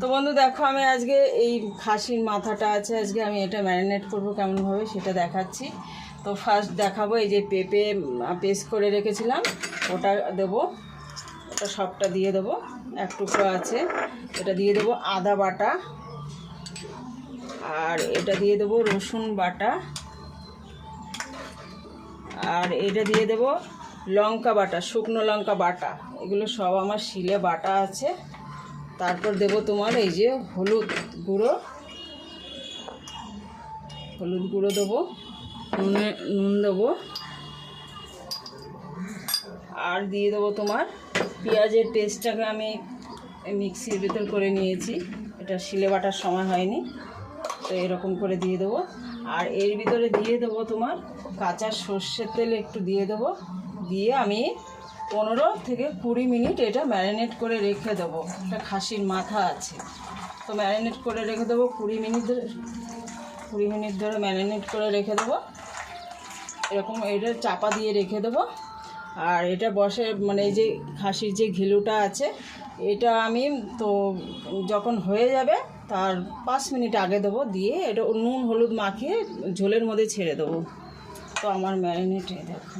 তো বন্ধু দেখো, আমি আজকে এই খাসির মাথাটা আছে, আজকে আমি এটা ম্যারিনেট করবো কেমনভাবে সেটা দেখাচ্ছি। তো ফার্স্ট দেখাবো, এই যে পেঁপে পেস্ট করে রেখেছিলাম ওটা দেবো, ওটা সবটা দিয়ে দেবো। এক টুকরো আছে, এটা দিয়ে দেবো আদা বাটা, আর এটা দিয়ে দেবো রসুন বাটা, আর এটা দিয়ে দেবো লঙ্কা বাটা, শুকনো লঙ্কা বাটা। এগুলো সব আমার শিলে বাটা আছে। তারপর দেবো তোমার এই যে হলুদ গুঁড়ো দেবো, নুন দেবো, আর দিয়ে দেবো তোমার পেঁয়াজের পেস্টটাকে আমি মিক্সির ভিতর করে নিয়েছি, এটা শিলে বাটার সময় হয়নি, তো এরকম করে দিয়ে দেবো। আর এর ভিতরে দিয়ে দেবো তোমার কাঁচা সর্ষের তেল একটু দিয়ে দেবো, দিয়ে আমি 15 থেকে 20 মিনিট এটা ম্যারিনেট করে রেখে দেবো। এটা খাসির মাথা আছে, তো ম্যারিনেট করে রেখে দেবো 20 মিনিট ধরে ম্যারিনেট করে রেখে দেবো। এরকম এটা চাপা দিয়ে রেখে দেবো। আর এটা বসে মানে এই যে খাসির যে ঘিলুটা আছে, এটা আমি তো যখন হয়ে যাবে তার 5 মিনিট আগে দেবো, দিয়ে এটা নুন হলুদ মাখিয়ে ঝোলের মধ্যে ছেড়ে দেবো। তো আমার ম্যারিনেট দেখো।